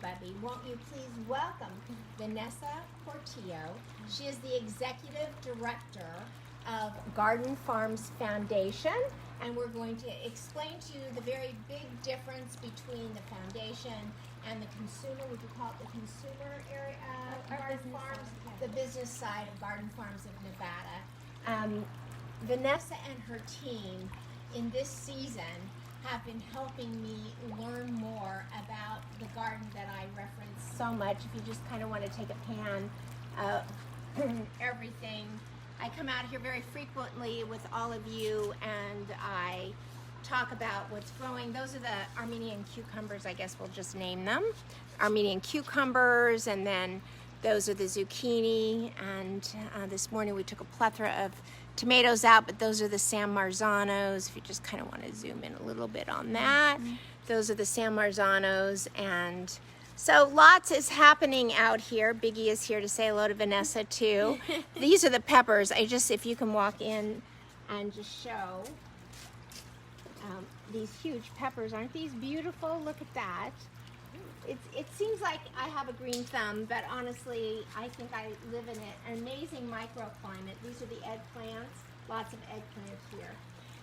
Bubby, won't you please welcome Vanessa Portillo. She is the Executive Director of Garden Farms Foundation, and we're going to explain to you the very big difference between the foundation and the consumer, would you call it the consumer area, Garden Farms, the business side of Garden Farms of Nevada. Vanessa and her team in this season have been helping me learn more about the garden that I reference so much. If you just kind of want to take a pan of everything. I come out here very frequently with all of you and I talk about what's growing. Those are the Armenian cucumbers, I guess we'll just name them. Armenian cucumbers, and then those are the zucchini, and this morning we took a plethora of tomatoes out, but those are the San Marzanos. If you just kind of want to zoom in a little bit on that. Those are the San Marzanos, and so lots is happening out here. Biggie is here to say hello to Vanessa too. These are the peppers. If you can walk in and just show these huge peppers. Aren't these beautiful? Look at that. It seems like I have a green thumb, but honestly, I think I live in an amazing microclimate. These are the eggplants, lots of eggplants here.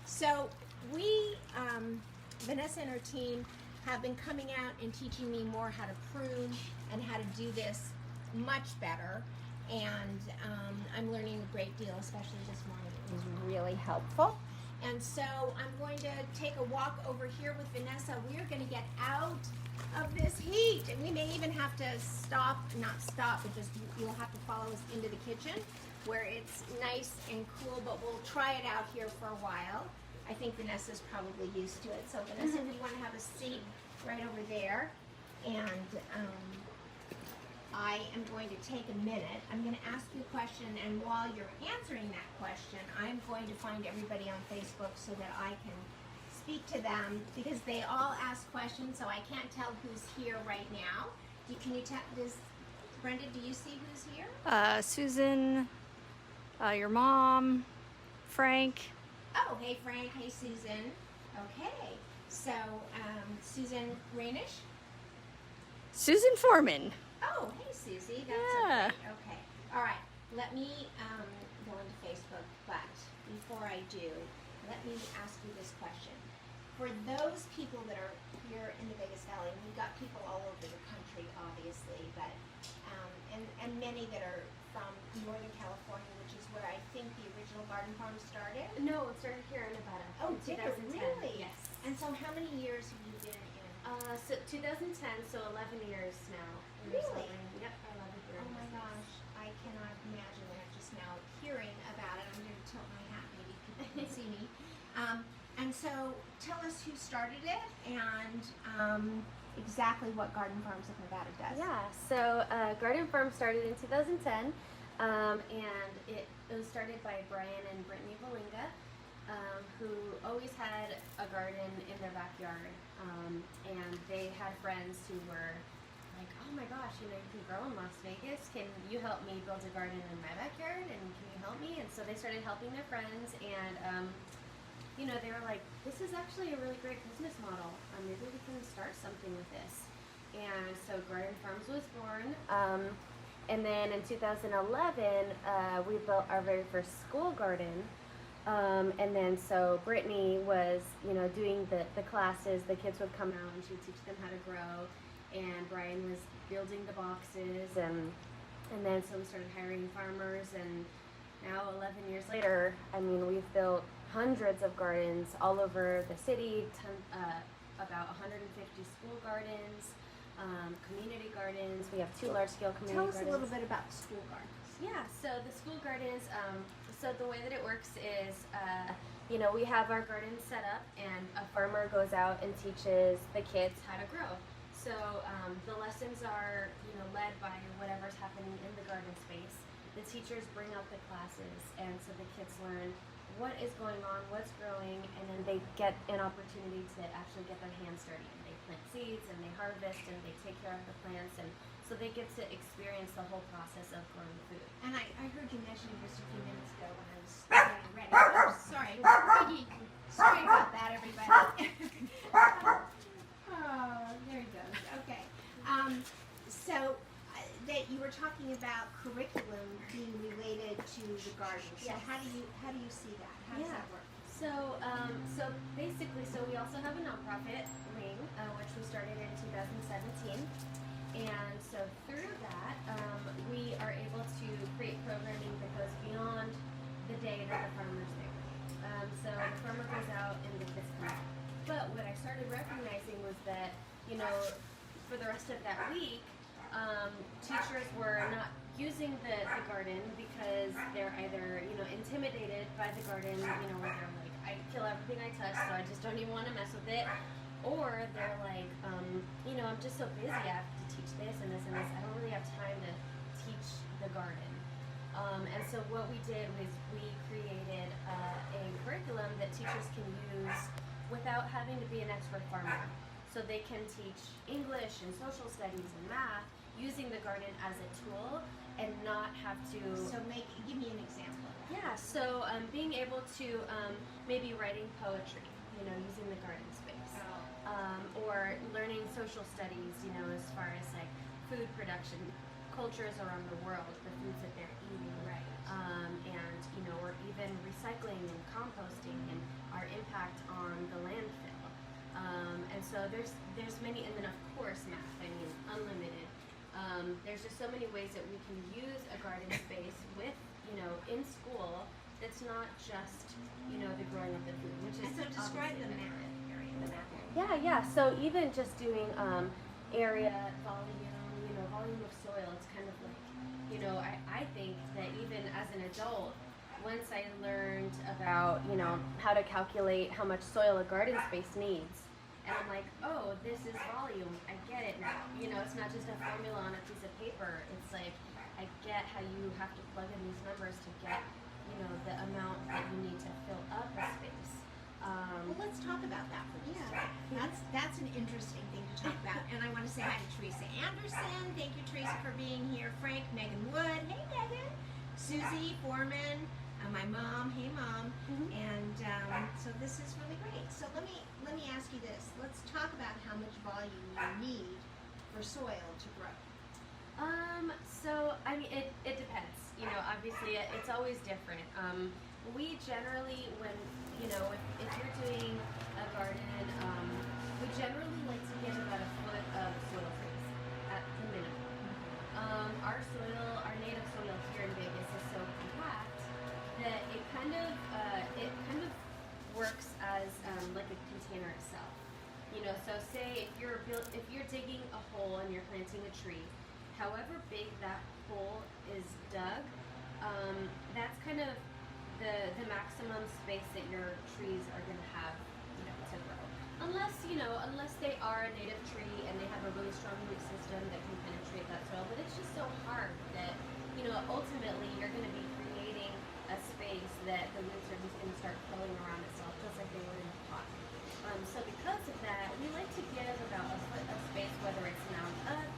So we, Vanessa and her team, have been coming out and teaching me more how to prune and how to do this much better. And I'm learning a great deal, especially this morning. It was really helpful. And so I'm going to take a walk over here with Vanessa. We are going to get out of this heat, and we may even have to not stop, but just you'll have to follow us into the kitchen where it's nice and cool, but we'll try it out here for a while. I think Vanessa's probably used to it. So Vanessa, if you want to have a seat right over there, and I am going to take a minute. I'm going to ask you a question, and while you're answering that question, I'm going to find everybody on Facebook so that I can speak to them, because they all ask questions, so I can't tell who's here right now. Brenda, do you see who's here? Susan, your mom, Frank. Oh, hey Frank, hey Susan. Okay, so Susan Rainish? Susan Foreman. Oh, hey Susie, that's Yeah. okay. Okay, all right, let me go into Facebook, but before I do, let me ask you this question. For those people that are here in the Vegas Valley, and we've got people all over the country, obviously, but and many that are from Northern California, which is where I think the original garden farm started. No, it started here in Nevada. Oh, in did it 2010. really? Yes. And so how many years have you been in? So 2010, so 11 years now. Really? Yep, 11 years. Oh my gosh, I cannot imagine that just now hearing about it. I'm going to tilt my hat, maybe people can see me. And so tell us who started it and exactly what Garden Farms of Nevada does. Yeah, so Garden Farm started in 2010, and it was started by Brian and Brittany Valinga, who always had a garden in their backyard, and they had friends who were like, oh my gosh, you can grow in Las Vegas. Can you help me build a garden in my backyard? And can you help me? And so they started helping their friends, and they were like, this is actually a really great business model. Maybe we can start something with this. And so Garden Farms was born. And then in 2011, we built our very first school garden. And then so Brittany was, doing the classes. The kids would come out and she would teach them how to grow. And Brian was building the boxes. And then so we started hiring farmers. And now 11 years later, we've built hundreds of gardens all over the city, about 150 school gardens, community gardens. We have 2 large-scale community gardens. Tell us a little bit about the school gardens. Yeah, so the school gardens, so the way that it works is, we have our garden set up, and a farmer goes out and teaches the kids how to grow. So the lessons are, led by whatever's happening in the garden space. The teachers bring out the classes, and so the kids learn what is going on, what's growing, and then they get an opportunity to actually get their hands dirty. And they plant seeds, and they harvest, and they take care of the plants, and so they get to experience the whole process of growing food. And I heard you mentioning just a few minutes ago when I was getting ready. Oh, sorry. Sorry about that, everybody. Oh, there he goes. Okay. So that you were talking about curriculum being related to the garden. So Yes. how do you see that? How does Yeah. that work? So basically, we also have a nonprofit wing, which we started in 2017, and so through that, we are able to create programming that goes beyond the day that the farmer's there. So the farmer goes out and the kids come back. But what I started recognizing was that, for the rest of that week, teachers were not using the garden because they're either, intimidated by the garden, where they're like, I kill everything I touch, so I just don't even want to mess with it. Or they're like, I'm just so busy, I have to teach this and this and this. I don't really have time to teach the garden. And so what we did was we created a curriculum that teachers can use without having to be an expert farmer. So they can teach English and social studies and math using the garden as a tool and not have to... So give me an example. Yeah, so being able to maybe writing poetry, using the garden space. Or learning social studies, as far as like food production, cultures around the world, the foods that they're eating. Right. And, or even recycling and composting and our impact on the landfill. And so there's many, and then of course math, unlimited. There's just so many ways that we can use a garden space with, in school that's not just, the growing of the food, which is... And so describe the math area, Yeah. So even just doing area, volume of soil, it's kind of like, I think that even as an adult, once I learned about, how to calculate how much soil a garden space needs, and I'm like, oh, this is volume, I get it now. It's not just a formula on a piece of paper. It's like, I get how you have to plug in these numbers to get, the amount that you need to fill up a space. Well, let's talk about that for just a second. That's an interesting thing to talk about. And I want to say hi to Teresa Anderson. Thank you, Teresa, for being here. Frank, Megan Wood. Hey, Megan. Susie Foreman. My mom. Hey, Mom. And so this is really great. So let me ask you this. Let's talk about how much volume you need for soil to grow. It depends. Obviously it's always different. We generally, if you're doing a garden, we generally like to get about a foot of soil freeze at the minimum. Our native soil here in Vegas is so compact that it kind of works as like a container itself. So say if you're digging a hole and you're planting a tree, however big that hole is dug, that's kind of the maximum space that your trees are going to have, to grow. Unless they are a native tree and they have a really strong root system that can penetrate that soil. But it's just so hard that, ultimately you're going to be creating a space that the roots are just going to start filling around itself, just like they would in a pot. So because of that, we like to give about a foot of space, whether it's mound up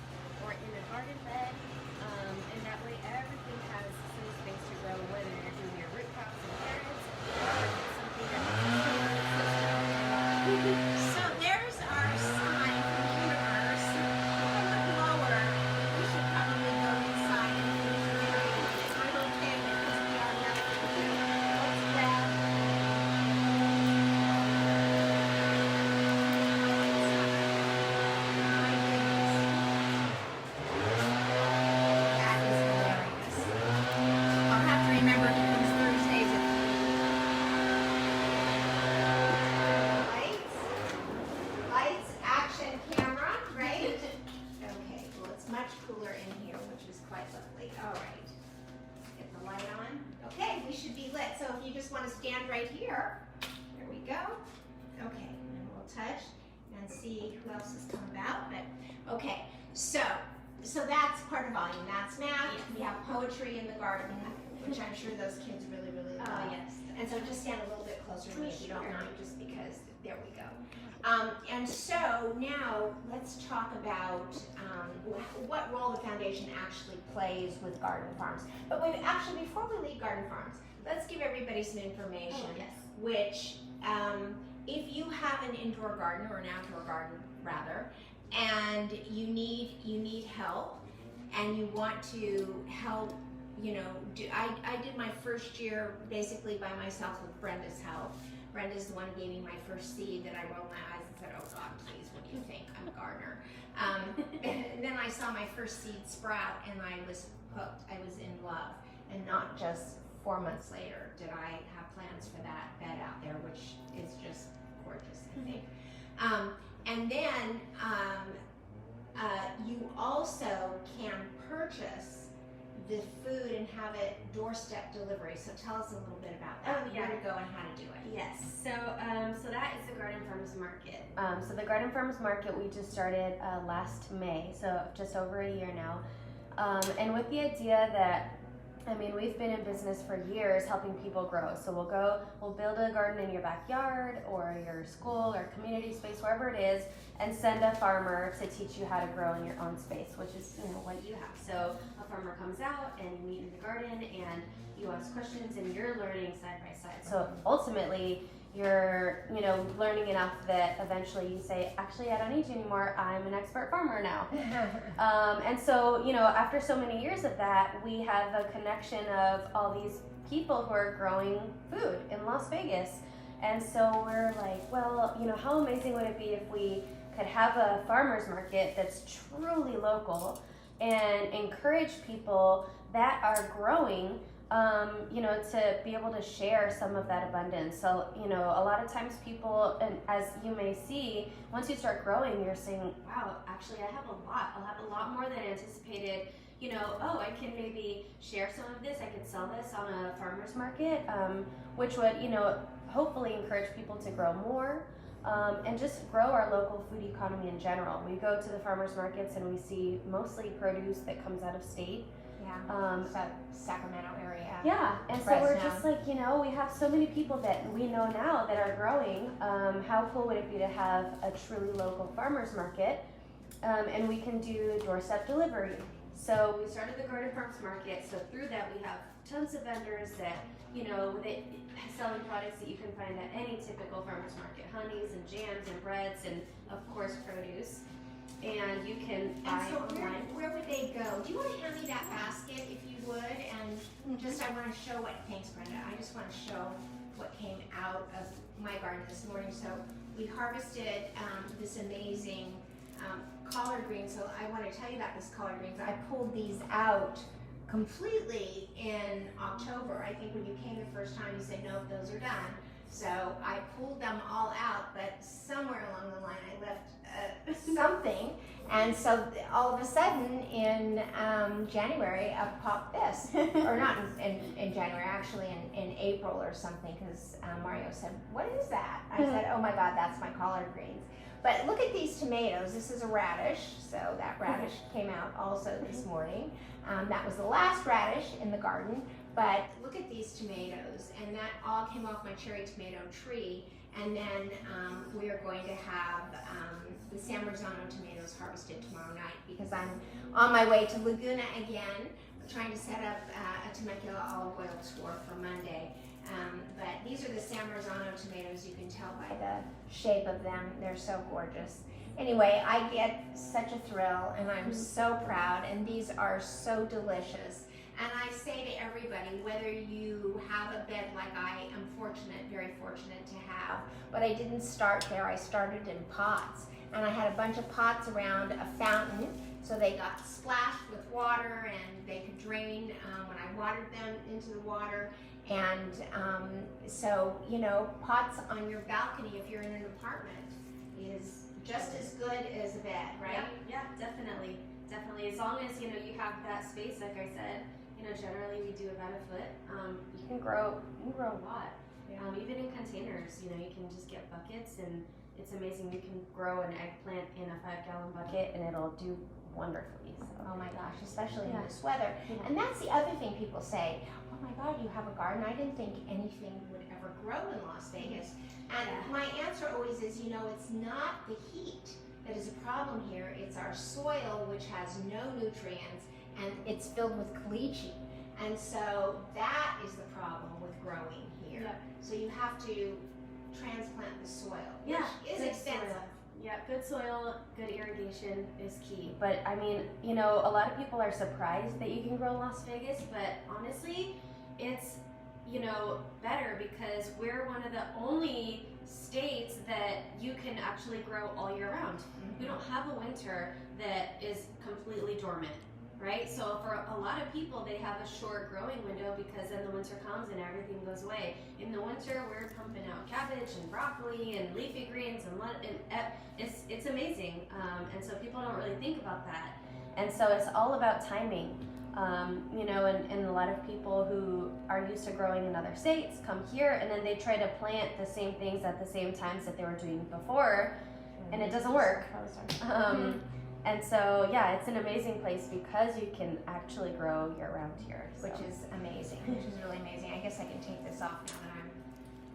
or in a garden bed, and that way everything has some space to grow, whether you're doing your root crops and carrots, or something that So there's our sign from the universe. If I look lower, we should probably go inside and finish the video. I'm okay because we are left to do. Let's grab. My goodness. That is hilarious. I'll have to remember to come Thursdays at Lights, action, camera, right? Okay, well, it's much cooler in here, which is quite lovely. All right, get the light on. Okay, we should be lit. So if you just want to stand right here, there we go. Okay, and we'll touch and see who else has come about. But okay, so that's part of volume. That's math. We have poetry in the garden, which I'm sure those kids really, really love. Oh, yes. And so just stand a little bit closer to me if you don't mind, just because there we go. And so now let's talk about what role the foundation actually plays with garden farms. But before we leave garden farms, let's give everybody some information. Oh, yes. Which, if you have an indoor garden or an outdoor garden rather, and you need help, and you want to help, you know, I did my first year basically by myself with Brenda's help. Brenda's the one who gave me my first seed that I rolled my eyes and said, oh God, please, what do you think? I'm a gardener. And then I saw my first seed sprout and I was hooked. I was in love. And not just 4 months later did I have plans for that bed out there, which is just gorgeous, I think. And then you also can purchase the food and have it doorstep delivery. So tell us a little bit about that. Oh, yeah. Where to go and how to do it. Yes, so that is the Garden Farmers Market. So the Garden Farmers Market we just started last May, so just over a year now. And with the idea that, I mean, we've been in business for years helping people grow. So we'll build a garden in your backyard or your school or community space, wherever it is, and send a farmer to teach you how to grow in your own space, which is, you know, what you have. So a farmer comes out and you meet in the garden and you ask questions and you're learning side by side. So ultimately, you're, you know, learning enough that eventually you say, actually, I don't need you anymore. I'm an expert farmer now. And so, you know, after so many years of that, we have a connection of all these people who are growing food in Las Vegas. And so we're like, well, you know, how amazing would it be if we could have a farmer's market that's truly local and encourage people that are growing, you know, to be able to share some of that abundance. So, you know, a lot of times people, and as you may see, once you start growing, you're saying, wow, actually I have a lot. I'll have a lot more than anticipated. You know, oh, I can maybe share some of this. I could sell this on a farmer's market, which would, you know, hopefully encourage people to grow more. And just grow our local food economy in general. We go to the farmers markets and we see mostly produce that comes out of state. Yeah, Sacramento area. Yeah, and Fresno. so we're just like, you know, we have so many people that we know now that are growing. How cool would it be to have a truly local farmers market? And we can do doorstep delivery. So we started the Garden Farms Market. So through that, we have tons of vendors that, you know, with it selling products that you can find at any typical farmers market, honeys and jams and breads and of course produce. And you can buy so online. where would they go? Do you want to hand me that basket if you would? And just I want to show what, thanks Brenda, I just want to show what came out of my garden this morning. So we harvested this amazing collard greens. So I want to tell you about this collard greens. I pulled these out completely in October. I think when you came the first time you said, no, those are done. So I pulled them all out, but somewhere along the line I left something, and so all of a sudden in January up popped this, or not in January, actually in April or something, because Mario said, what is that? I said, oh my God, that's my collard greens. But look at these tomatoes. This is a radish, so that radish came out also this morning. That was the last radish in the garden, but look at these tomatoes, and that all came off my cherry tomato tree. And then we are going to have the San Marzano tomatoes harvested tomorrow night, because I'm on my way to Laguna again, trying to set up a Temecula olive oil tour for Monday. But these are the San Marzano tomatoes. You can tell by the shape of them. They're so gorgeous. Anyway, I get such a thrill, and I'm so proud, and these are so delicious. And I say to everybody, whether you have a bed like I am fortunate, very fortunate to have, but I didn't start there, I started in pots. And I had a bunch of pots around a fountain, so they got splashed with water and they could drain when I watered them into the water. And so, you know, pots on your balcony if you're in an apartment is just as good as a bed, right? Yeah, definitely. Definitely. As long as, you know, you have that space, like I said, you know, generally we do about a foot. You can grow a lot. Yeah. Even in containers, you know, you can just get buckets, and it's amazing. You can grow an eggplant in a 5-gallon bucket and it'll do wonderfully. So. Oh my gosh, especially Yeah. in this weather. Yeah. And that's the other thing people say, oh my God, you have a garden. I didn't think anything would ever grow in Las Vegas. And Yeah. my answer always is, you know, it's not the heat that is a problem here. It's our soil, which has no nutrients, and it's filled with caliche. And so that is the problem with growing here. Yeah. So you have to transplant the soil, Yeah, which is good expensive. soil. Yeah, good soil, good irrigation is key. But I mean, you know, a lot of people are surprised that you can grow in Las Vegas, but honestly, it's, you know, better because we're one of the only states that you can actually grow all year round. We don't have a winter that is completely dormant, right? So for a lot of people, they have a short growing window because then the winter comes and everything goes away. In the winter, we're pumping out cabbage and broccoli and leafy greens and it's amazing. And so people don't really think about that. And so it's all about timing. You know, and a lot of people who are used to growing in other states come here and then they try to plant the same things at the same times that they were doing before, and it doesn't work. And so, yeah, it's an amazing place because you can actually grow year-round here. So. Which is amazing, which is really amazing. I guess I can take this off now that I'm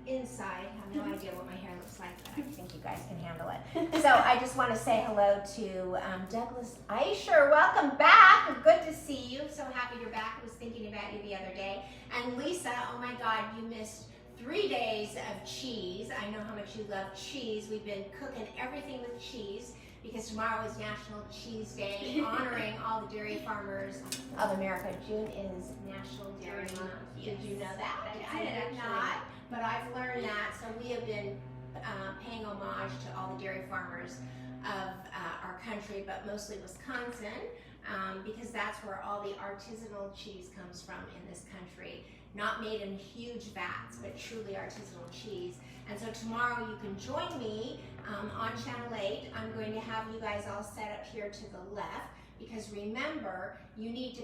inside. I have no idea what my hair looks like, but I think you guys can handle it. So I just want to say hello to Douglas Aisher. Welcome back. Good to see you. So happy you're back. I was thinking about you the other day. And Lisa, oh my God, you missed 3 days of cheese. I know how much you love cheese. We've been cooking everything with cheese because tomorrow is National Cheese Day, honoring all the dairy farmers of America. June is National Dairy Month. Did you know that? I did not, but I've learned that. So we have been paying homage to all the dairy farmers of our country, but mostly Wisconsin, because that's where all the artisanal cheese comes from in this country. Not made in huge vats, but truly artisanal cheese. And so tomorrow you can join me on Channel 8. I'm going to have you guys all set up here to the left because remember, you need to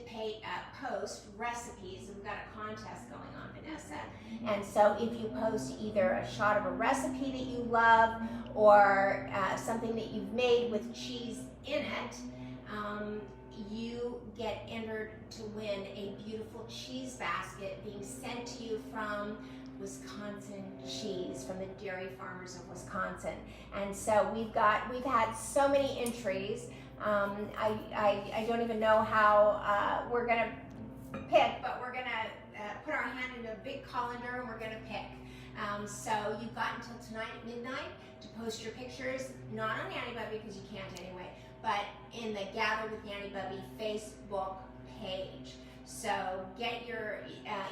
post recipes. We've got a contest going on, Vanessa. And so if you post either a shot of a recipe that you love or something that you've made with cheese in it, you get entered to win a beautiful cheese basket being sent to you from Wisconsin cheese, from the dairy farmers of Wisconsin. And so we've had so many entries. I don't even know how we're gonna pick, but we're gonna put our hand in a big colander and we're gonna pick. So you've got until tonight at midnight to post your pictures, not on Nanny Bubby because you can't anyway, but in the Gather with Nanny Bubby Facebook page. So get your,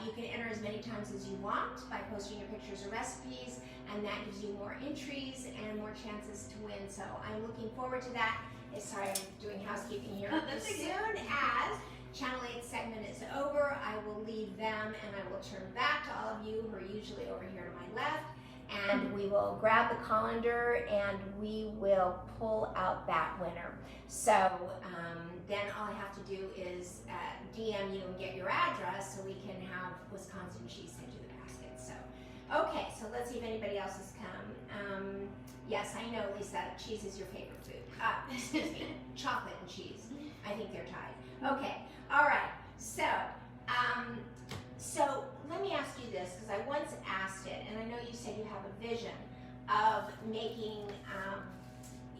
you can enter as many times as you want by posting your pictures or recipes, and that gives you more entries and more chances to win. So I'm looking forward to that. Sorry, I'm doing housekeeping here. As soon as Channel 8 segment is over, I will leave them and I will turn back to all of you who are usually over here to my left, and we will grab the colander and we will pull out that winner. So then all I have to do is DM you and get your address so we can have Wisconsin cheese sent to the basket. So, okay, so let's see if anybody else has come. Yes, I know, Lisa, cheese is your favorite food. Excuse me, chocolate and cheese. I think they're tied. Okay, all right, so let me ask you this, because I once asked it, and I know you said you have a vision of making,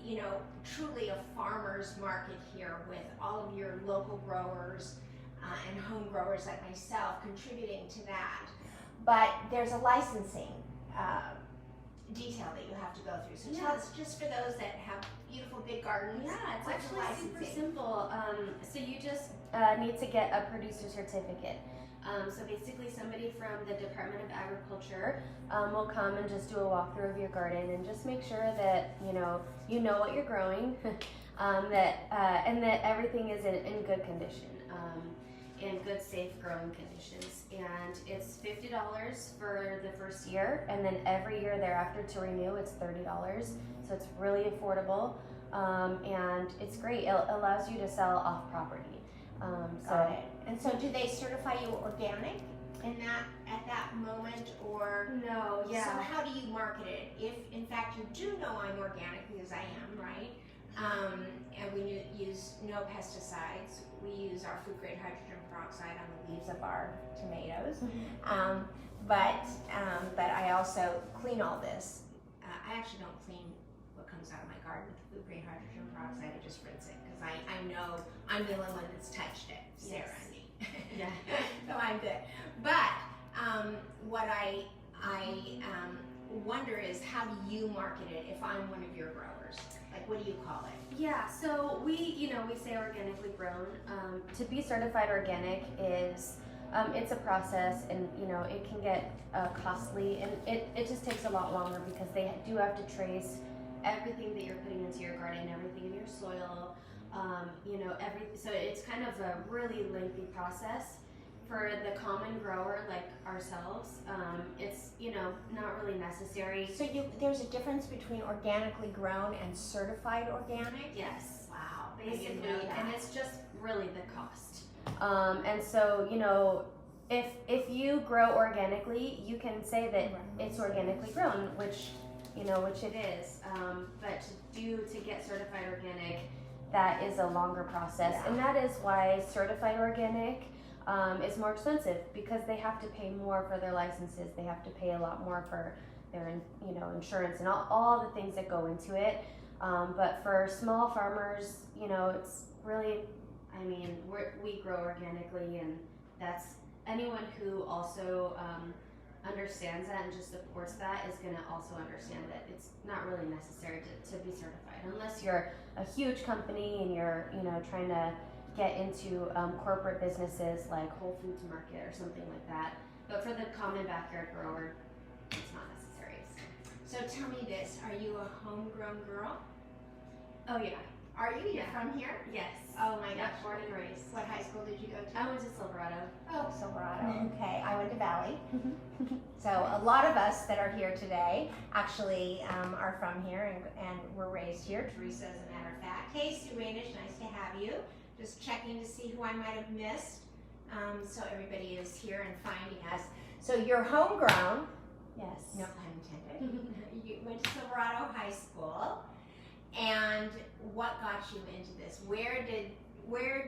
you know, truly a farmer's market here with all of your local growers and home growers like myself contributing to that. But there's a licensing detail that you have to go through. So tell us, just for those that have beautiful big gardens. Yeah, it's what's actually super licensing? simple. So you just need to get a producer certificate. So basically somebody from the Department of Agriculture will come and just do a walkthrough of your garden and just make sure that you know what you're growing, and that everything is in good condition, in good, safe growing conditions. And it's $50 for the first year, and then every year thereafter to renew it's $30. So it's really affordable, and it's great. It allows you to sell off property. Got it. And so do they certify you organic at that moment, or no? Yeah. So how do you market it? If in fact you do know I'm organic, because I am, right? And we use no pesticides. We use our food grade hydrogen peroxide on the leaves of our tomatoes. But I also clean all this. I actually don't clean what comes out of my garden with food grade hydrogen peroxide. I just rinse it because I know I'm the only one that's touched it. Sarah and me. So I'm good. But what I wonder is, how do you market it if I'm one of your growers? Like, what do you call it? Yeah, so we say organically grown. To be certified organic is, it's a process, and it can get costly, and it just takes a lot longer because they do have to trace everything that you're putting into your garden, everything in your soil, so it's kind of a really lengthy process. For the common grower like ourselves, it's not really necessary. So there's a difference between organically grown and certified organic? Yes. Wow. Basically, and it's just really the cost. And so, if you grow organically, you can say that it's organically grown, which it is. But to get certified organic, that is a longer process, and that is why certified organic is more expensive, because they have to pay more for their licenses. They have to pay a lot more for their insurance and all the things that go into it. But for small farmers, it's really, we grow organically, and that's anyone who also understands that and just supports that is going to also understand that it's not really necessary to be certified, unless you're a huge company and you're trying to get into corporate businesses like Whole Foods Market or something like that. But for the common backyard grower, it's not necessary. So tell me this, are you a homegrown girl? Oh yeah. Are you? You're from here? Yes. Oh my gosh. Born and raised. What high school did you go to? I went to Silverado. Oh, Silverado. Okay, I went to Valley. So a lot of us that are here today actually are from here and were raised here. Teresa, as a matter of fact. Hey, Sue Rainish, nice to have you. Just checking to see who I might have missed. So everybody is here and finding us. So you're homegrown. Yes. No pun intended. You went to Silverado High School. And what got you into this? Where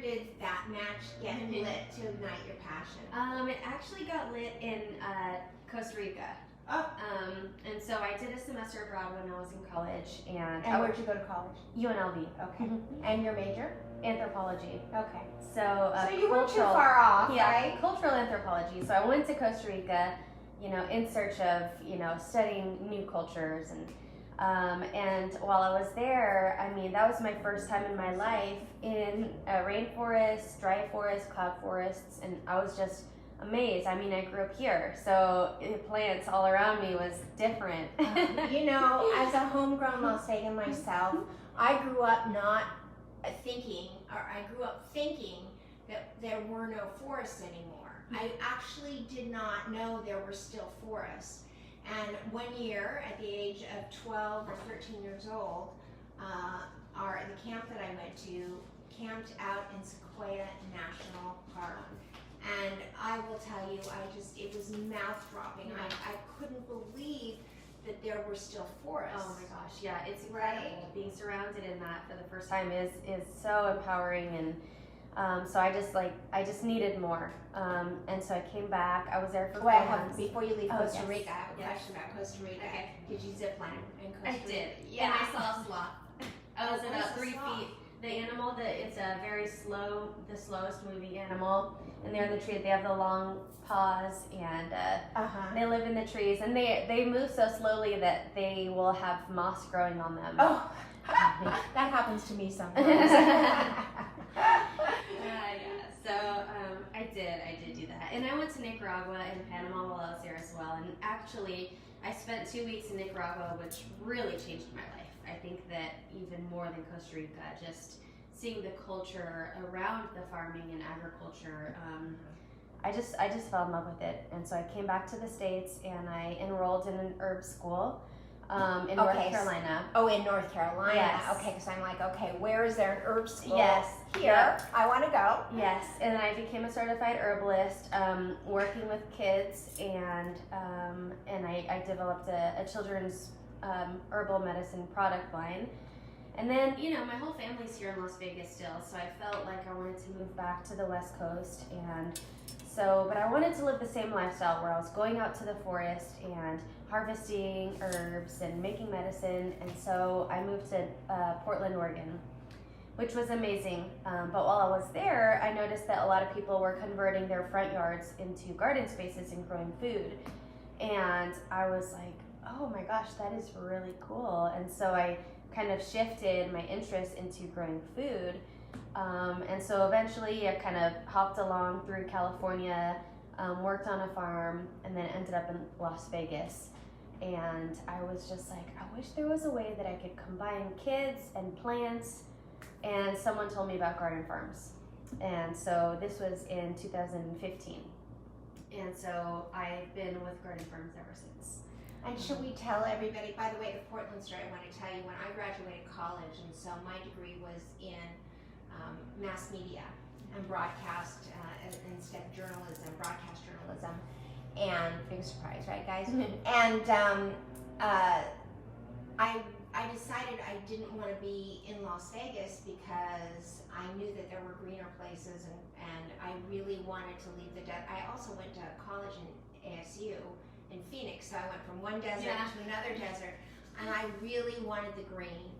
did that match get lit to ignite your passion? It actually got lit in Costa Rica. Oh. And so I did a semester abroad when I was in college. And where'd you go to college? UNLV. Okay. And your major? Anthropology. Okay. So you weren't too far off, yeah, right? Cultural anthropology. So I went to Costa Rica, in search of, studying new cultures, and while I was there, that was my first time in my life in a rainforest, dry forest, cloud forests, and I was just amazed. I grew up here, so the plants all around me was different. As a homegrown, I'll say to myself, I grew up thinking that there were no forests anymore. I actually did not know there were still forests. And one year, at the age of 12 or 13 years old, the camp that I went to camped out in Sequoia National Park. And I will tell you, it was mouth-dropping. I couldn't believe that there were still forests. Oh my gosh, yeah, it's incredible. Right? Being surrounded in that for the first time is so empowering, and so I just needed more. And so I came back. I was there for 4 months. Before you leave Costa Rica, I have a Yes. question about Costa Rica. Okay. Did you zip line in Costa Rica? I did. Yeah, I saw a sloth. I was about 3 feet. The animal it's a the slowest moving animal, and they're in the tree. They have the long paws, and they live in the trees, and they move so slowly that they will have moss growing on them. Oh, that happens to me sometimes. So I did do that, and I went to Nicaragua and Panama while I was there as well. And actually, I spent 2 weeks in Nicaragua, which really changed my life. I think that even more than Costa Rica, just seeing the culture around the farming and agriculture, I just fell in love with it. And so I came back to the States and I enrolled in an herb school in North Carolina. Oh, in North Carolina. Yes. Okay, because I'm like, okay, where is there an herb school? Yes. Here. Yep. I want to go. Yes, and I became a certified herbalist, working with kids, and I developed a children's herbal medicine product line. And then, my whole family's here in Las Vegas still, so I felt like I wanted to move back to the West Coast, but I wanted to live the same lifestyle where I was going out to the forest and harvesting herbs and making medicine, and so I moved to Portland, Oregon, which was amazing. But while I was there, I noticed that a lot of people were converting their front yards into garden spaces and growing food. And I was like, oh my gosh, that is really cool. And so I kind of shifted my interest into growing food. And so eventually I kind of hopped along through California, worked on a farm, and then ended up in Las Vegas. And I was just like, I wish there was a way that I could combine kids and plants. And someone told me about garden farms. And so this was in 2015. And so I've been with garden farms ever since. And should we tell everybody, by the way, the Portland story, I want to tell you, when I graduated college, and so my degree was in mass media and broadcast, instead of journalism, broadcast journalism, and big surprise, right guys? And I decided I didn't want to be in Las Vegas because I knew that there were greener places, and I really wanted to leave the desert. I also went to college in ASU in Phoenix, so I went from one desert to another desert, and I really wanted the green.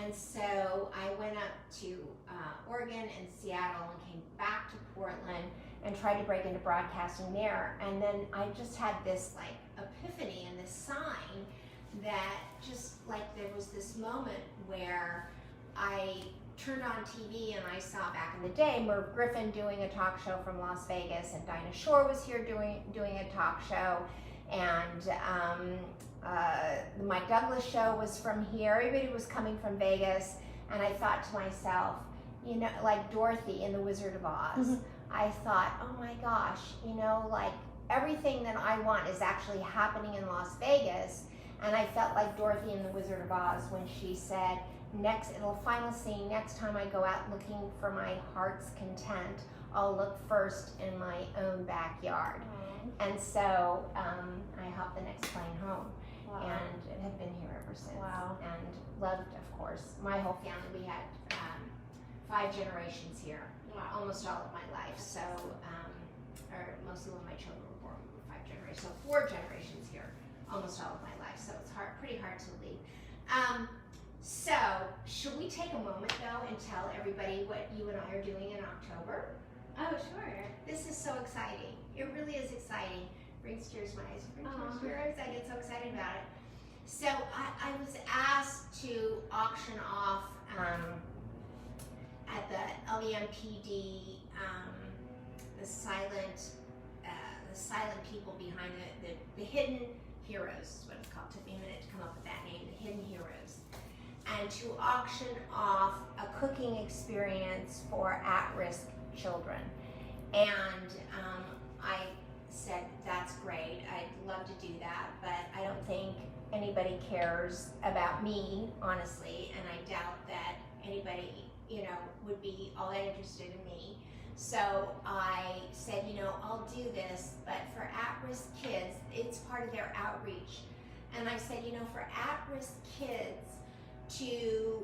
And so I went up to Oregon and Seattle and came back to Portland and tried to break into broadcasting there. And then I just had this like epiphany and this sign that just like there was this moment where I turned on TV and I saw back in the day Merv Griffin doing a talk show from Las Vegas, and Dinah Shore was here doing a talk show, and the Mike Douglas show was from here. Everybody was coming from Vegas, and I thought to myself, you know, like Dorothy in The Wizard of Oz, I thought, oh my gosh, you know, like everything that I want is actually happening in Las Vegas. And I felt like Dorothy in The Wizard of Oz when she said, it'll final scene, next time I go out looking for my heart's content, I'll look first in my own backyard. And so I hopped the next plane home. And have been here ever since. And loved, of course, my whole family. We had 5 generations here, almost all of my life. So, or most of my children were born 5 generations. So 4 generations here, almost all of my life. So it's pretty hard to leave. So should we take a moment though and tell everybody what you and I are doing in October? Oh, sure. This is so exciting. It really is exciting. Brings tears to my eyes. Brings tears to your eyes. I get so excited about it. So I was asked to auction off at the LVMPD the silent people behind the hidden heroes is what it's called. It took me a minute to come up with that name, the hidden heroes, and to auction off a cooking experience for at-risk children. And I said, that's great, I'd love to do that, but I don't think anybody cares about me, honestly, and I doubt that anybody, you know, would be all that interested in me. So I said, you know, I'll do this, but for at-risk kids, it's part of their outreach. And I said, you know, for at-risk kids to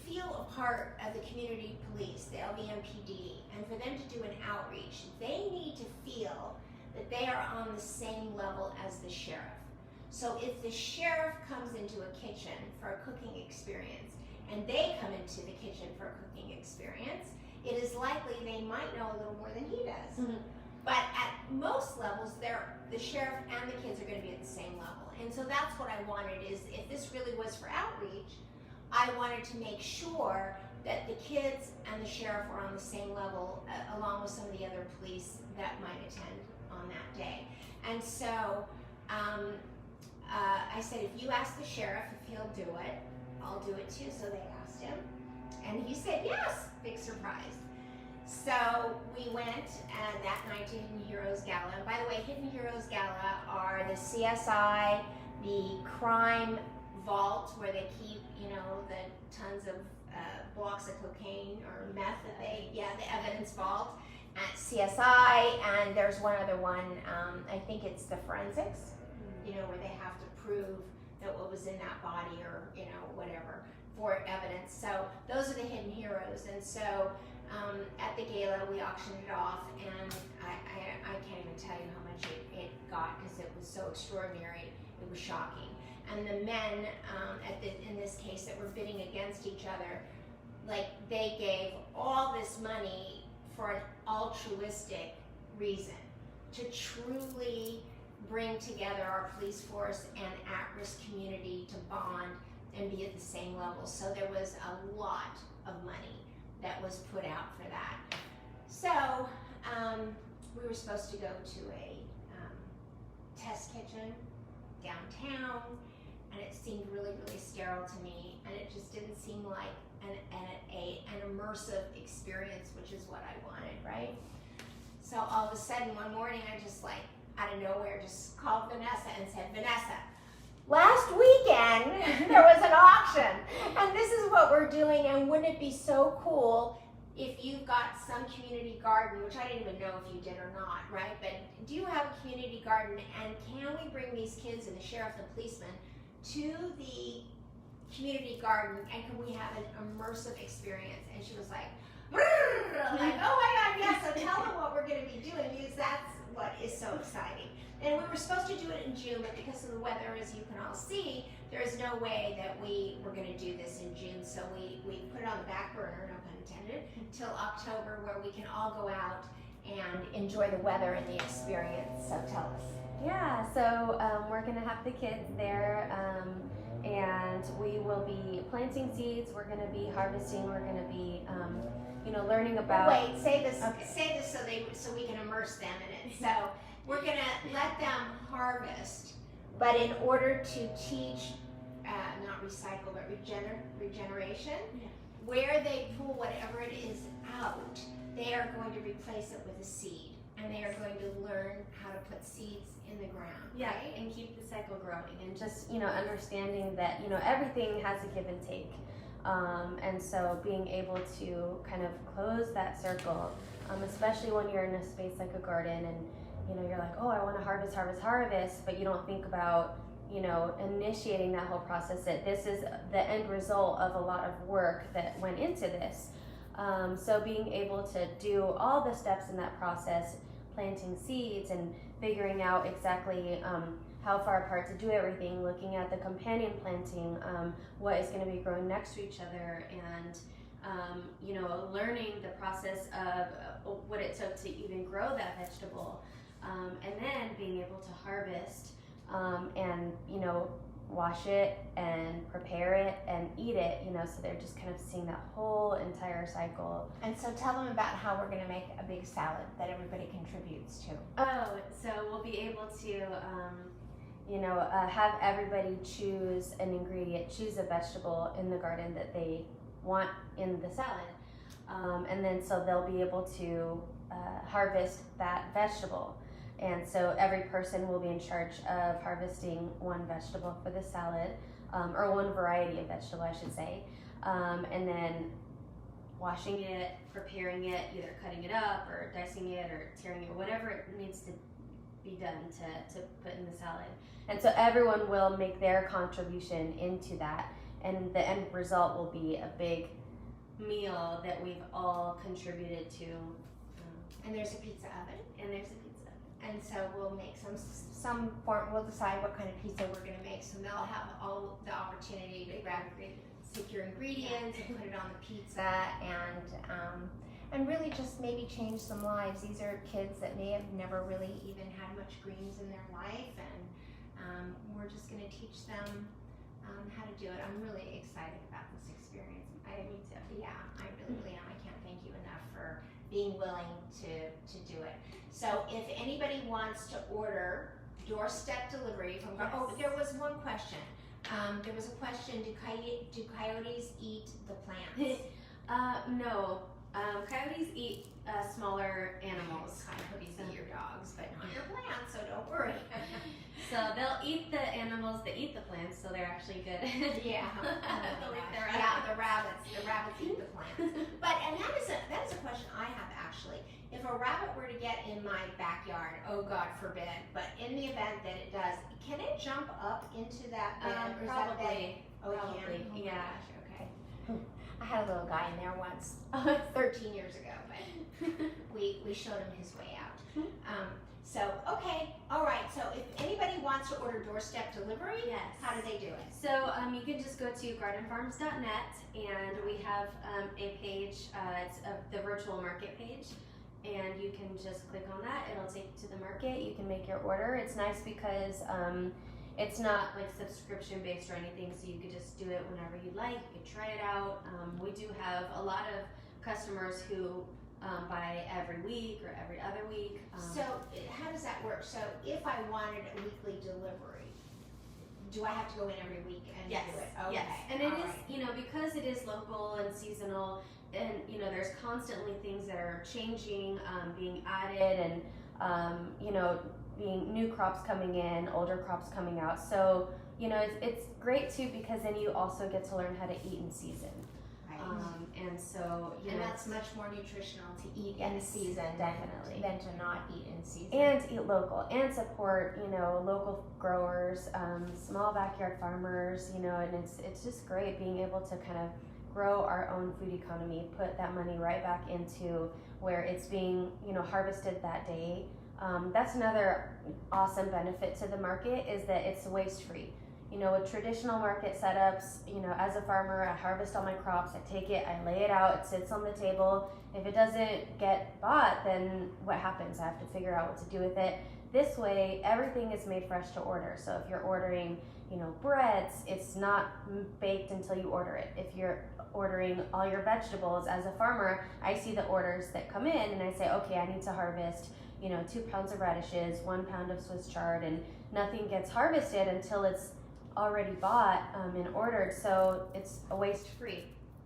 feel a part of the community police, the LVMPD, and for them to do an outreach, they need to feel that they are on the same level as the sheriff. So if the sheriff comes into a kitchen for a cooking experience, and they come into the kitchen for a cooking experience, it is likely they might know a little more than he does. But at most levels, the sheriff and the kids are going to be at the same level. And so that's what I wanted, is if this really was for outreach, I wanted to make sure that the kids and the sheriff were on the same level, along with some of the other police that might attend on that day. And so I said, if you ask the sheriff if he'll do it, I'll do it too. So they asked him, and he said yes. Big surprise. So we went that night to Hidden Heroes Gala. And by the way, Hidden Heroes Gala are the CSI, the crime vault where they keep, you know, the tons of blocks of cocaine or meth that the evidence vault at CSI. And there's one other one, I think it's the forensics, you know, where they have to prove that what was in that body or, you know, whatever for evidence. So those are the hidden heroes. And so at the gala, we auctioned it off, and I can't even tell you how much it got, because it was so extraordinary. It was shocking. And the men, in this case, that were bidding against each other, like, they gave all this money for an altruistic reason, to truly bring together our police force and at-risk community to bond and be at the same level. So there was a lot of money that was put out for that. So we were supposed to go to a test kitchen downtown, and it seemed really, really sterile to me, and it just didn't seem like an immersive experience, which is what I wanted, right? So all of a sudden one morning I just like out of nowhere just called Vanessa and said, Vanessa, last weekend there was an auction and this is what we're doing, and wouldn't it be so cool if you've got some community garden, which I didn't even know if you did or not, right? But do you have a community garden, and can we bring these kids and the sheriff and policeman to the community garden, and can we have an immersive experience? And she was like, like, oh my God, yes, so tell them what we're going to be doing, because that's what is so exciting. And we were supposed to do it in June, but because of the weather, as you can all see, there is no way that we were going to do this in June. So we put it on the back burner, no pun intended, till October, where we can all go out and enjoy the weather and the experience. So tell us. Yeah, so we're going to have the kids there, and we will be planting seeds, we're going to be harvesting, we're going to be learning about... Wait, say this so we can immerse them in it. So we're going to let them harvest, but in order to teach, not recycle, but regeneration, where they pull whatever it is out, they are going to replace it with a seed, and they are going to learn how to put seeds in the ground. Yeah, right? and keep the cycle growing, and just understanding that everything has a give and take, and so being able to kind of close that circle, especially when you're in a space like a garden, and you're like, oh, I want to harvest, but you don't think about initiating that whole process, that this is the end result of a lot of work that went into this. So being able to do all the steps in that process, planting seeds and figuring out exactly how far apart to do everything, looking at the companion planting, what is going to be growing next to each other, and learning the process of what it took to even grow that vegetable, and then being able to harvest and wash it and prepare it and eat it, so they're just kind of seeing that whole entire cycle. And so tell them about how we're going to make a big salad that everybody contributes to. Oh, so we'll be able to, have everybody choose an ingredient, choose a vegetable in the garden that they want in the salad. And then so they'll be able to harvest that vegetable. And so every person will be in charge of harvesting one vegetable for the salad, or one variety of vegetable, I should say, and then washing it, preparing it, either cutting it up or dicing it or tearing it, whatever it needs to be done to put in the salad. And so everyone will make their contribution into that, and the end result will be a big meal that we've all contributed to. And there's a pizza oven. And so we'll make some form. We'll decide what kind of pizza we're going to make. So they'll have all the opportunity to grab secure ingredients and put it on the pizza, and really just maybe change some lives. These are kids that may have never really even had much greens in their life, and we're just going to teach them how to do it. I'm really excited about this experience. me too. Yeah, I really am. I can't thank you enough for being willing to do it. So if anybody wants to order doorstep delivery from, oh, there was one question. There was a question, do coyotes eat the plants? No. Coyotes eat smaller animals. Coyotes eat your dogs, but not your plants, so don't worry. So they'll eat the animals that eat the plants, so they're actually good. Yeah. The rabbits eat the plants. But, and that is a question I have actually. If a rabbit were to get in my backyard, oh God forbid, but in the event that it does, can it jump up into that bed? Probably. Oh, it Probably. can? Oh my Yeah. gosh, okay. I had a little guy in there once, 13 years ago, but we showed him his way out. So, okay, all right. So if anybody wants to order doorstep delivery, Yes. how do they do it? So you can just go to gardenfarms.net, and we have a page, it's the virtual market page, and you can just click on that. It'll take you to the market. You can make your order. It's nice because it's not like subscription based or anything, so you could just do it whenever you like. You could try it out. We do have a lot of customers who buy every week or every other week. So how does that work? So if I wanted a weekly delivery, do I have to go in every week and Yes, do it? Okay. yes. And it all is, right. you know, because it is local and seasonal, and you know, there's constantly things that are changing, being added, and you know, being new crops coming in, older crops coming out. So you know, it's great too, because then you also get to learn how to eat in season. Right. And so you And know, that's much more nutritional to eat in Yes, season definitely. than to not eat in season. and eat local and support, you know, local growers, small backyard farmers, you know, and it's just great being able to kind of grow our own food economy, put that money right back into where it's being, you know, harvested that day. That's another awesome benefit to the market, is that it's waste free. You know, with traditional market setups, you know, as a farmer, I harvest all my crops, I take it, I lay it out, it sits on the table. If it doesn't get bought, then what happens? I have to figure out what to do with it. This way, everything is made fresh to order. So if you're ordering, you know, breads, it's not baked until you order it. If you're ordering all your vegetables as a farmer, I see the orders that come in and I say, okay, I need to harvest, you know, 2 pounds of radishes, 1 pound of Swiss chard, and nothing gets harvested until it's already bought and ordered, so it's a waste free.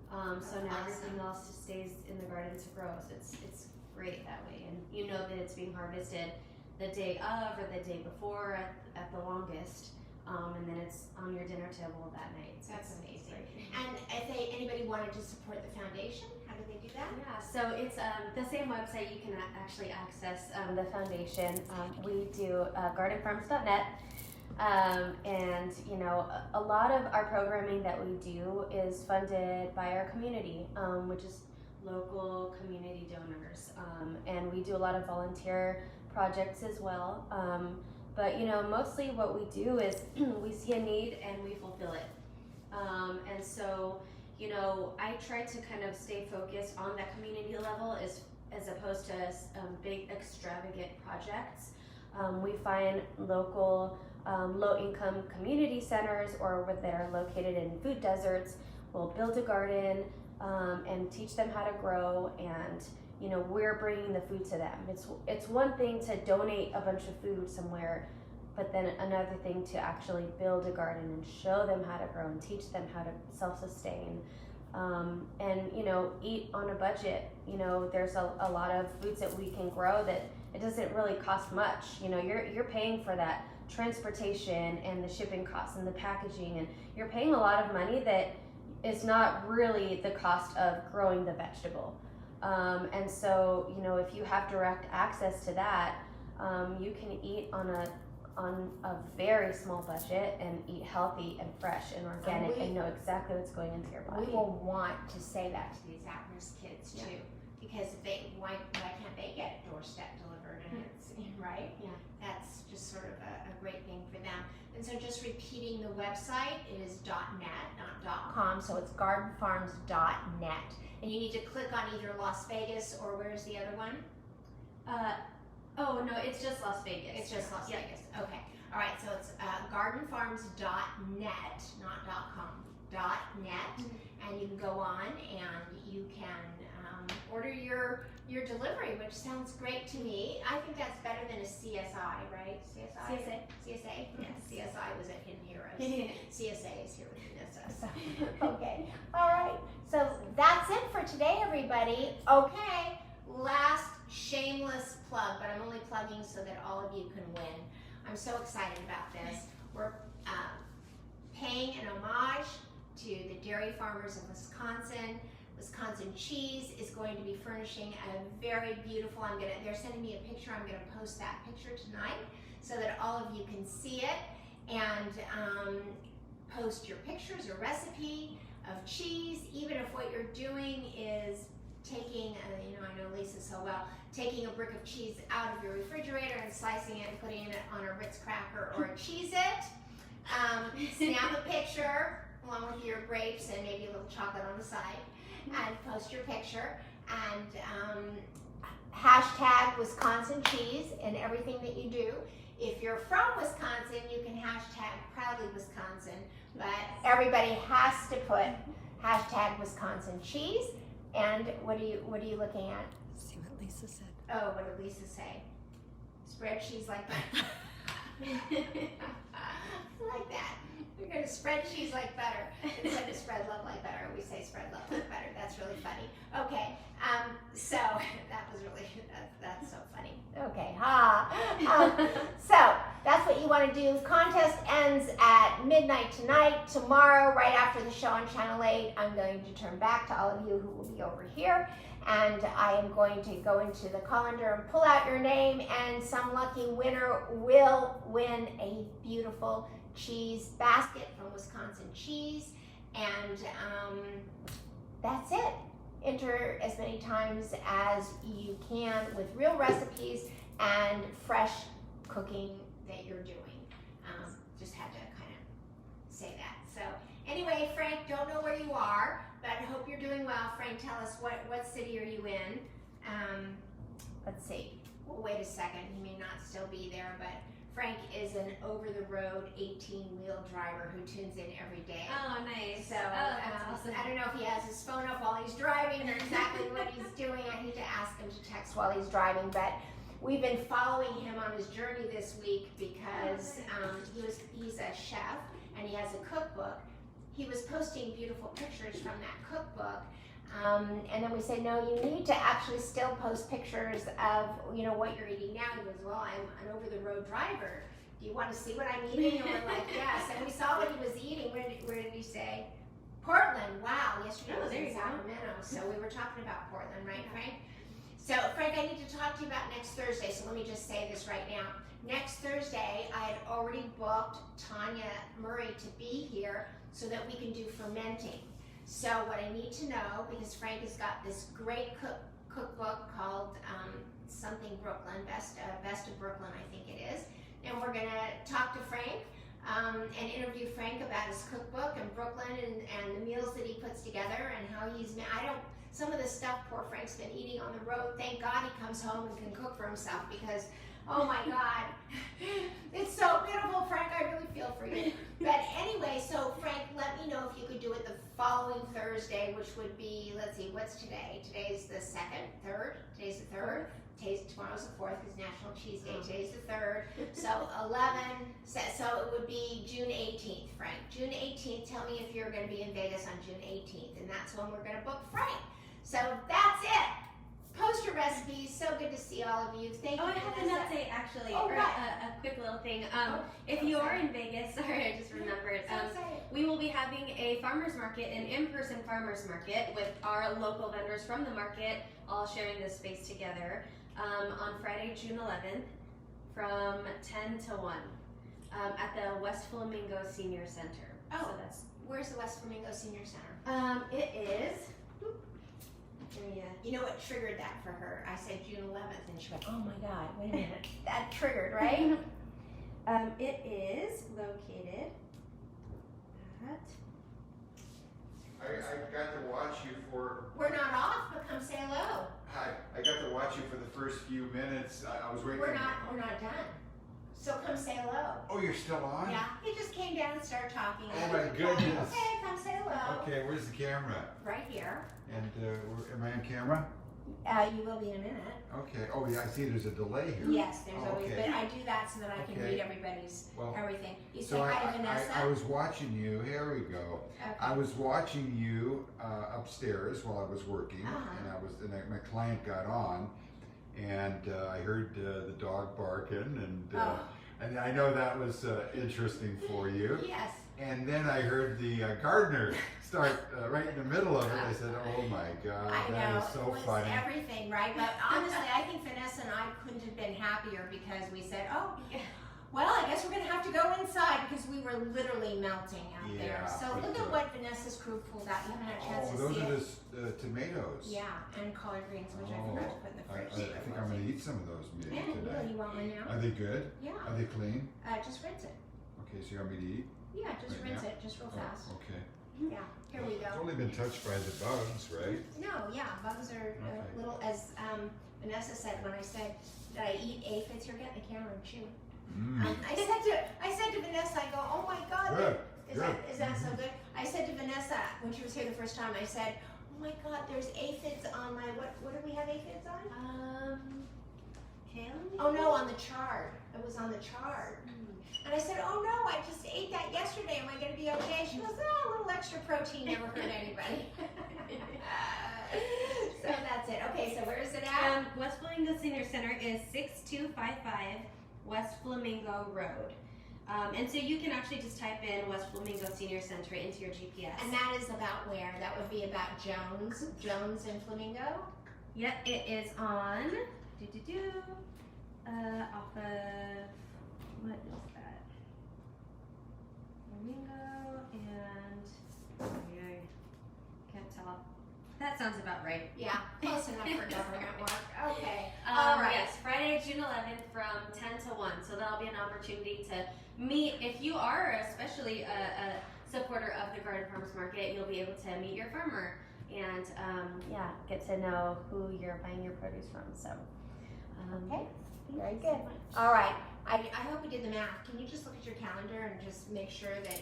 So now everything else just stays in the garden to grow. So it's great that way, and you know that it's being harvested the day of or the day before at the longest, and then it's on your dinner table that night. So That's it's amazing. great. And if anybody wanted to support the foundation, how do they do that? Yeah, so it's the same website. You can actually access the foundation. We do gardenfarms.net. And you know, a lot of our programming that we do is funded by our community, which is local community donors, and we do a lot of volunteer projects as well. But you know, mostly what we do is we see a need and we fulfill it. And so, you know, I try to kind of stay focused on that community level as opposed to big extravagant projects. We find local low-income community centers or that are located in food deserts. We'll build a garden and teach them how to grow, and you know, we're bringing the food to them. It's one thing to donate a bunch of food somewhere, but then another thing to actually build a garden and show them how to grow and teach them how to self-sustain, and you know, eat on a budget. You know, there's a lot of foods that we can grow that it doesn't really cost much. You know, you're paying for that transportation and the shipping costs and the packaging, and you're paying a lot of money that is not really the cost of growing the vegetable. And so, you know, if you have direct access to that, you can eat on a very small budget and eat healthy and fresh and organic and know exactly what's going into your body. We will want to say that to these at-risk kids too, because why can't they get doorstep delivered? And it's right. Yeah. That's just sort of a great thing for them. And so just repeating the website, it is .net, not .com, so it's gardenfarms.net. And you need to click on either Las Vegas or where's the other one? Oh no, it's just Las Vegas. It's just Las Vegas. Okay. All right. So it's gardenfarms.net, not .com. .net, and you can go on and you can order your delivery, which sounds great to me. I think that's better than a CSI, right? CSI. CSA. Yes. CSI was at Hidden Heroes. CSA is here with Vanessa. So. Okay. All right. So that's it for today, everybody. Okay. Last shameless plug, but I'm only plugging so that all of you can win. I'm so excited about this. We're paying an homage to the dairy farmers of Wisconsin. Wisconsin Cheese is going to be furnishing a very beautiful, they're sending me a picture, I'm gonna post that picture tonight so that all of you can see it, and post your pictures, your recipe of cheese, even if what you're doing is taking, you know, I know Lisa so well, taking a brick of cheese out of your refrigerator and slicing it and putting it on a Ritz cracker or a Cheez-It. Snap a picture along with your grapes and maybe a little chocolate on the side, and post your picture, and hashtag Wisconsin cheese in everything that you do. If you're from Wisconsin, you can hashtag proudly Wisconsin, but everybody has to put hashtag Wisconsin cheese. And what are you looking at? See what Lisa said. Oh, what did Lisa say? Spread cheese like that. I like that. We're going to spread cheese like butter instead of spread love like butter. We say spread love like butter. That's really funny. Okay, so that was really, that's so funny. Okay, so that's what you want to do. Contest ends at midnight tonight. Tomorrow, right after the show on Channel 8, I'm going to turn back to all of you who will be over here. And I am going to go into the colander and pull out your name, and some lucky winner will win a beautiful cheese basket from Wisconsin Cheese. And that's it. Enter as many times as you can with real recipes and fresh cooking that you're doing. Just had to kind of say that. So anyway, Frank, don't know where you are, but I hope you're doing well. Frank, tell us what city are you in? Let's see. Well, wait a second. He may not still be there, but Frank is an over-the-road 18-wheel driver who tunes in every day. Oh, nice. So awesome. I don't know if he has his phone up while he's driving or exactly what he's doing. I need to ask him to text while he's driving, but we've been following him on his journey this week because he's a chef and he has a cookbook. He was posting beautiful pictures from that cookbook. And then we said, no, you need to actually still post pictures of, what you're eating now. He goes, well, I'm an over-the-road driver. Do you want to see what I'm eating? And we're like, yes. And we saw what he was eating. Where did he say? Portland. Wow. Yesterday was in Sacramento. So we were talking about Portland, right, Frank? So, Frank, I need to talk to you about next Thursday. So let me just say this right now. Next Thursday, I had already booked Tanya Murray to be here so that we can do fermenting. So what I need to know, because Frank has got this great cookbook called something Brooklyn, Best of Brooklyn, I think it is. And we're gonna talk to Frank and interview Frank about his cookbook and Brooklyn and the meals that he puts together and how some of the stuff poor Frank's been eating on the road, thank God he comes home and can cook for himself because, oh my God, it's so beautiful, Frank, I really feel for you. But anyway, so Frank, let me know if you could do it the following Thursday, which would be, let's see, what's today? Today's the 3rd? Today's the 3rd? Tomorrow's the 4th, because National Cheese Day. Today's the 3rd. So 11, so it would be June 18th, Frank. June 18th, tell me if you're going to be in Vegas on June 18th, and that's when we're going to book Frank. So that's it. Post your recipes. So good to see all of you. Thank you. I have an update actually, or a quick little thing. If you are in Vegas, sorry, I just remembered. We will be having a farmers market, an in-person farmers market with our local vendors from the market, all sharing this space together on Friday, June 11th, from 10 to 1 at the West Flamingo Senior Center. Oh, so that's where's the West Flamingo Senior Center? It is. You know what triggered that for her? I said June 11th, and she went, oh my God, wait a minute. That triggered, right? It is located at... I got to watch you for... We're not off, but come say hello. Hi, I got to watch you for the first few minutes. I was waiting. We're not done. So come say hello. Oh, you're still on? Yeah, he just came down and started talking. Oh my goodness. Okay, come say hello. Okay, where's the camera? Right here. And am I on camera? You will be in a minute. Okay. Oh yeah, I see there's a delay here. Yes, there's always, okay. but I do that so that I can Okay. read everybody's everything. You say So hi to Vanessa. I was watching you. Here we go. Okay. I was watching you upstairs while I was working, Uh-huh. and my client got on, and I heard the dog barking, and I know that was interesting for you. Yes. And then I heard the gardener start right in the middle of it. I said, "Oh my God, I that know, is so it was funny." everything, right? But honestly, I think Vanessa and I couldn't have been happier because we said, oh, well, I guess we're going to have to go inside because we were literally melting out there. Yeah, So look at what Vanessa's crew pulled out. You haven't had a chance Oh, to those see are it. the tomatoes. Yeah, and collard greens, which I forgot to put in the I fridge. think I'm going to eat some of those maybe Yeah, today. you want one now? Are they good? Yeah. Are they clean? Just rinse it. Okay, so you want me to eat? Yeah, just Right rinse now? it, just real Oh, fast. okay. Yeah, here we go. It's only been touched by the bugs, right? No, yeah, bugs are Okay. little, as Vanessa said when I said that I eat aphids, you're getting the camera and chew. Mm. I said to Vanessa, I go, oh my God, Good. is that so good? I said to Vanessa when she was here the first time, I said, oh my God, there's aphids on my, what do we have aphids on? Kale? Oh no, on the chard. It was on the chard. And I said, oh no, I just ate that yesterday. Am I going to be okay? She goes, oh, a little extra protein never hurt anybody. So that's it. Okay, so where is it at? West Flamingo Senior Center is 6255 West Flamingo Road. And so you can actually just type in West Flamingo Senior Center into your GPS. And that is about where? That would be about Jones and Flamingo? Yep, it is on off of, what is that? Flamingo and, I can't tell. That sounds about right. Yeah, close enough for government work. Okay. All right. Yes, Friday, June 11th from 10 to 1. So that'll be an opportunity to meet. If you are especially a supporter of the Garden Farmers Market, you'll be able to meet your farmer and get to know who you're buying your produce from. So, Okay, very good. All right, I hope we did the math. Can you just look at your calendar and just make sure that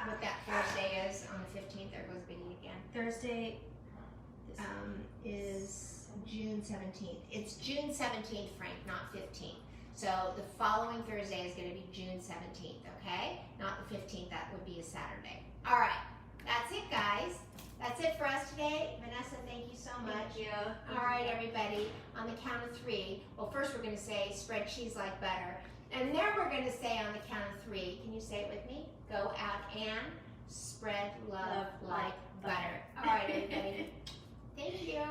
what that Thursday is on the 15th? There goes Biddy again. Thursday Is June 17th. It's June 17th, Frank, not 15th. So the following Thursday is going to be June 17th, okay? Not the 15th, that would be a Saturday. All right, that's it, guys. That's it for us today. Vanessa, thank you so much. Thank you. All right, everybody, on the count of 3. Well, first we're going to say spread cheese like butter. And then we're going to say on the count of 3, can you say it with me? Go out and spread love like butter. All right, everybody. Thank you.